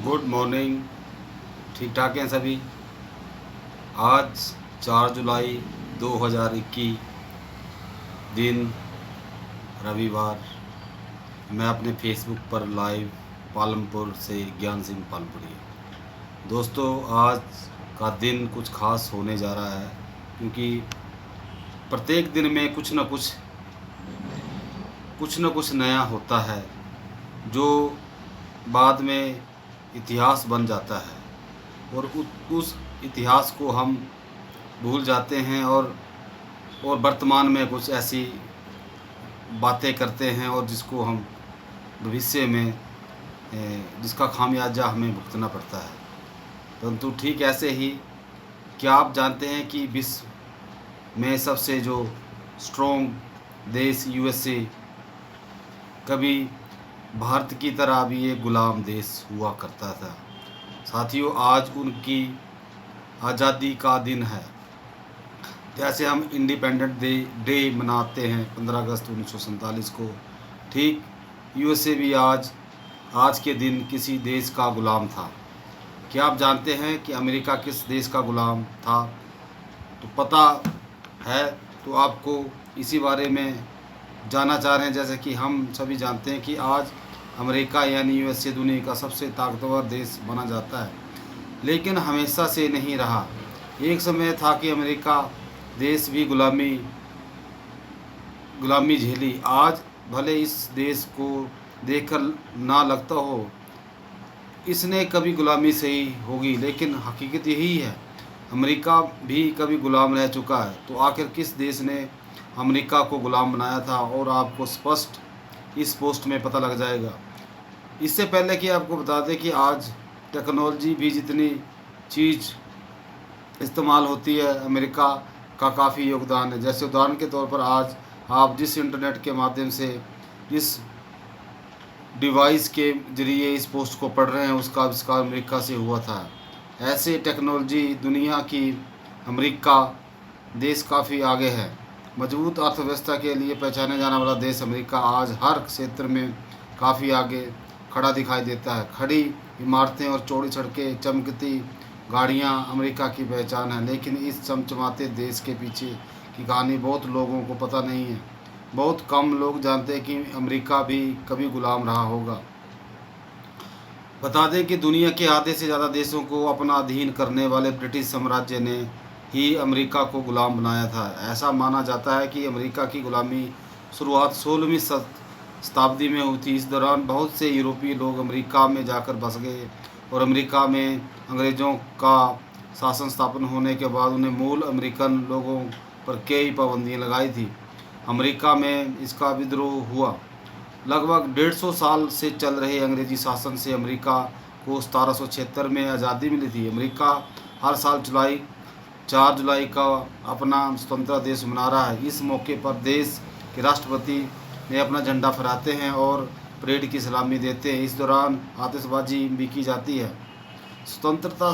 Good morning. ठीक ठाक हैं सभी। आज 4 जुलाई 2021 दिन रविवार। मैं अपने फेसबुक पर लाइव पालमपुर से ज्ञान सिंह पालपुरी। दोस्तों, आज का दिन कुछ खास होने जा रहा है क्योंकि प्रत्येक दिन में कुछ न कुछ नया होता है जो बाद में इतिहास बन जाता है और उस इतिहास को हम भूल जाते हैं और वर्तमान में कुछ ऐसी बातें करते हैं और जिसको हम भविष्य में जिसका खामियाजा हमें भुगतना पड़ता है। परंतु ठीक ऐसे ही क्या आप जानते हैं कि विश्व में सबसे जो स्ट्रॉन्ग देश यूएसए कभी भारत की तरह भी एक गुलाम देश हुआ करता था। साथियों, आज उनकी आज़ादी का दिन है। जैसे हम इंडिपेंडेंट डे मनाते हैं 15 अगस्त 1947 को, ठीक यूएसए भी आज के दिन किसी देश का गुलाम था। क्या आप जानते हैं कि अमेरिका किस देश का गुलाम था? तो पता है तो आपको इसी बारे में जानना चाह रहे हैं। जैसे कि हम सभी जानते हैं कि आज अमेरिका यानी यूएसए दुनिया का सबसे ताकतवर देश माना जाता है, लेकिन हमेशा से नहीं रहा। एक समय था कि अमेरिका देश भी गुलामी झेली। आज भले इस देश को देखकर ना लगता हो इसने कभी गुलामी सही होगी, लेकिन हकीकत यही है, अमेरिका भी कभी गुलाम रह चुका है। तो आखिर किस देश ने अमेरिका को गुलाम बनाया था, और आपको स्पष्ट इस पोस्ट में पता लग जाएगा। इससे पहले कि आपको बता दें कि आज टेक्नोलॉजी भी जितनी चीज़ इस्तेमाल होती है, अमेरिका का काफ़ी योगदान है। जैसे उदाहरण के तौर पर आज आप जिस इंटरनेट के माध्यम से जिस डिवाइस के ज़रिए इस पोस्ट को पढ़ रहे हैं उसका आविष्कार अमेरिका से हुआ था। ऐसे टेक्नोलॉजी दुनिया की अमेरिका देश काफ़ी आगे है। मजबूत अर्थव्यवस्था के लिए पहचाने जाने वाला देश अमेरिका आज हर क्षेत्र में काफ़ी आगे खड़ा दिखाई देता है। खड़ी इमारतें और चौड़ी सड़कें, चमकती गाड़ियां अमेरिका की पहचान है। लेकिन इस चमचमाते देश के पीछे की कहानी बहुत लोगों को पता नहीं है। बहुत कम लोग जानते हैं कि अमेरिका भी कभी गुलाम रहा होगा। बता दें कि दुनिया के आधे से ज़्यादा देशों को अपना अधीन करने वाले ब्रिटिश साम्राज्य ने ही अमेरिका को गुलाम बनाया था। ऐसा माना जाता है कि अमेरिका की गुलामी शुरुआत 16वीं शताब्दी में हुई थी। इस दौरान बहुत से यूरोपीय लोग अमेरिका में जाकर बस गए और अमेरिका में अंग्रेज़ों का शासन स्थापन होने के बाद उन्हें मूल अमेरिकन लोगों पर कई पाबंदियाँ लगाई थी। अमेरिका में इसका विद्रोह हुआ। लगभग 150 साल से चल रहे अंग्रेजी शासन से अमेरिका को 1776 में आज़ादी मिली थी। अमेरिका हर साल 4 जुलाई का अपना स्वतंत्रता दिवस मना रहा है। इस मौके पर देश के राष्ट्रपति ने अपना झंडा फहराते हैं और परेड की सलामी देते हैं। इस दौरान आतिशबाजी भी की जाती है। स्वतंत्रता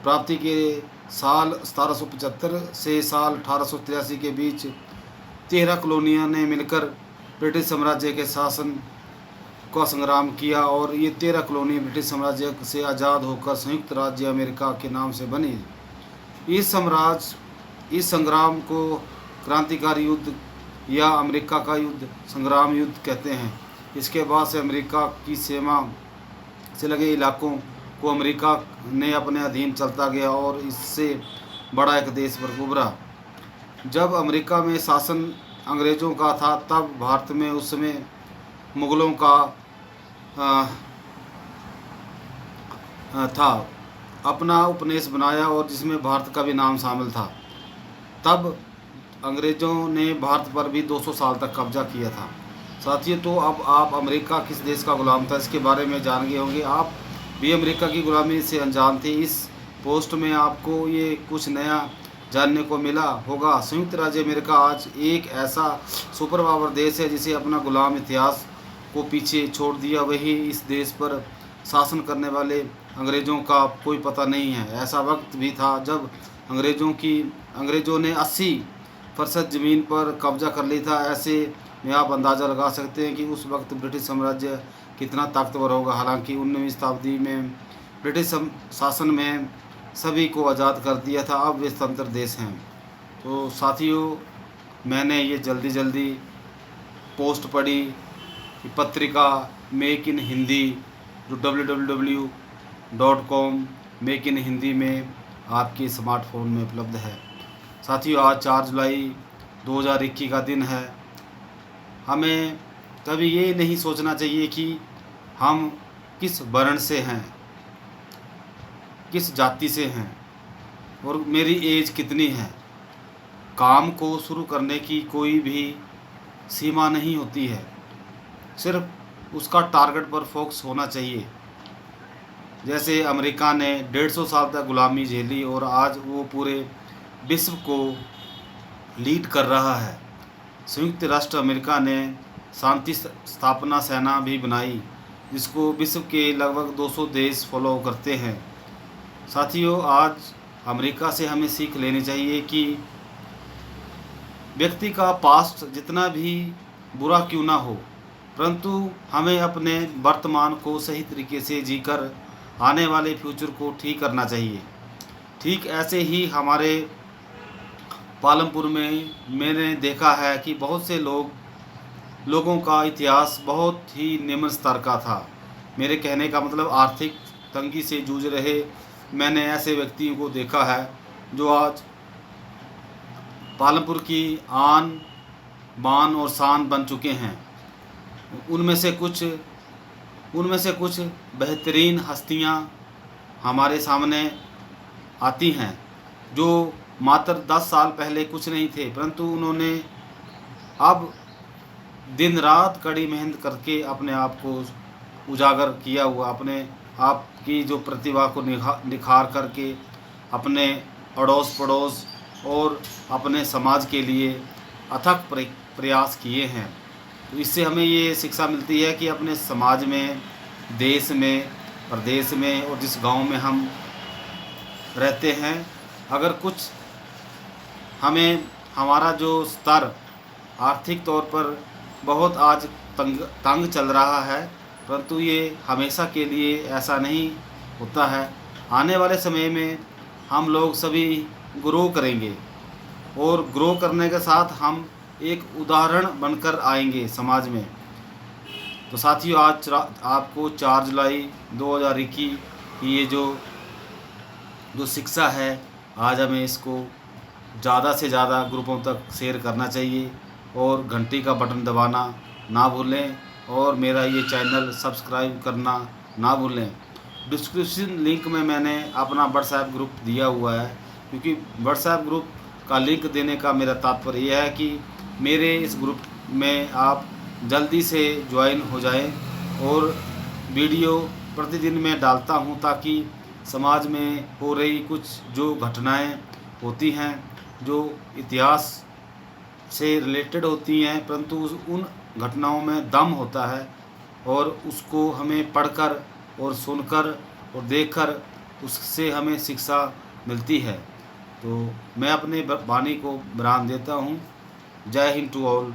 प्राप्ति के साल 1775 से साल 1883 के बीच 13 कॉलोनियों ने मिलकर ब्रिटिश साम्राज्य के शासन का संग्राम किया और ये 13 कॉलोनी ब्रिटिश साम्राज्य से आज़ाद होकर संयुक्त राज्य अमेरिका के नाम से बनी। इस संग्राम को क्रांतिकारी युद्ध या अमेरिका का युद्ध संग्राम युद्ध कहते हैं। इसके बाद से अमेरिका की सीमा से लगे इलाकों को अमेरिका ने अपने अधीन चलता गया और इससे बड़ा एक देश पर उभरा। जब अमेरिका में शासन अंग्रेज़ों का था तब भारत में उस समय मुग़लों का था अपना उपनिवेश बनाया और जिसमें भारत का भी नाम शामिल था। तब अंग्रेज़ों ने भारत पर भी 200 साल तक कब्जा किया था। साथियों, तो अब आप अमेरिका किस देश का गुलाम था इसके बारे में जान गए होंगे। आप भी अमेरिका की गुलामी से अनजान थे। इस पोस्ट में आपको ये कुछ नया जानने को मिला होगा। संयुक्त राज्य अमेरिका आज एक ऐसा सुपर पावर देश है जिसे अपना गुलाम इतिहास को पीछे छोड़ दिया। वही इस देश पर शासन करने वाले अंग्रेज़ों का कोई पता नहीं है। ऐसा वक्त भी था जब अंग्रेज़ों ने 80% ज़मीन पर कब्जा कर ली था। ऐसे में आप अंदाज़ा लगा सकते हैं कि उस वक्त ब्रिटिश साम्राज्य कितना ताकतवर होगा। हालांकि 19वीं शताब्दी में ब्रिटिश शासन में सभी को आज़ाद कर दिया था, अब वे स्वतंत्र देश हैं। तो साथियों, मैंने ये जल्दी पोस्ट पढ़ी कि पत्रिका मेक इन हिंदी जो www.com मेक इन हिंदी में आपके स्मार्टफोन में उपलब्ध है। साथियों, आज 4 जुलाई 2021 का दिन है। हमें कभी ये नहीं सोचना चाहिए कि हम किस वर्ण से हैं, किस जाति से हैं और मेरी एज कितनी है। काम को शुरू करने की कोई भी सीमा नहीं होती है, सिर्फ उसका टारगेट पर फोकस होना चाहिए। जैसे अमेरिका ने 150 साल तक गुलामी झेली और आज वो पूरे विश्व को लीड कर रहा है। संयुक्त राष्ट्र अमेरिका ने शांति स्थापना सेना भी बनाई, जिसको विश्व के लगभग 200 देश फॉलो करते हैं। साथियों, आज अमेरिका से हमें सीख लेनी चाहिए कि व्यक्ति का पास्ट जितना भी बुरा क्यों ना हो, परंतु हमें अपने वर्तमान को सही तरीके से जीकर आने वाले फ्यूचर को ठीक करना चाहिए। ठीक ऐसे ही हमारे पालमपुर में मैंने देखा है कि बहुत से लोगों का इतिहास बहुत ही निम्न स्तर का था। मेरे कहने का मतलब आर्थिक तंगी से जूझ रहे मैंने ऐसे व्यक्तियों को देखा है जो आज पालमपुर की आन बान और शान बन चुके हैं। उनमें से कुछ बेहतरीन हस्तियां हमारे सामने आती हैं जो मात्र 10 साल पहले कुछ नहीं थे, परंतु उन्होंने अब दिन रात कड़ी मेहनत करके अपने आप को उजागर किया हुआ, अपने आप की जो प्रतिभा को निखार करके अपने अड़ोस पड़ोस और अपने समाज के लिए अथक प्रयास किए हैं। तो इससे हमें ये शिक्षा मिलती है कि अपने समाज में, देश में, प्रदेश में और जिस गांव में हम रहते हैं, अगर कुछ हमारा जो स्तर आर्थिक तौर पर बहुत आज तंग चल रहा है, परंतु ये हमेशा के लिए ऐसा नहीं होता है। आने वाले समय में हम लोग सभी ग्रो करेंगे और ग्रो करने के साथ हम एक उदाहरण बनकर आएंगे समाज में। तो साथियों, आज आपको 4 जुलाई 2021 की ये जो शिक्षा है, आज हमें इसको ज़्यादा से ज़्यादा ग्रुपों तक शेयर करना चाहिए और घंटी का बटन दबाना ना भूलें और मेरा ये चैनल सब्सक्राइब करना ना भूलें। डिस्क्रिप्शन लिंक में मैंने अपना व्हाट्सएप ग्रुप दिया हुआ है, क्योंकि व्हाट्सएप ग्रुप का लिंक देने का मेरा तात्पर्य यह है कि मेरे इस ग्रुप में आप जल्दी से ज्वाइन हो जाएं और वीडियो प्रतिदिन मैं डालता हूं, ताकि समाज में हो रही कुछ जो घटनाएं होती हैं जो इतिहास से रिलेटेड होती हैं, परंतु उन घटनाओं में दम होता है और उसको हमें पढ़कर और सुनकर और देखकर उससे हमें शिक्षा मिलती है। तो मैं अपने वाणी को विराम देता हूँ। जय हिंद टू ऑल।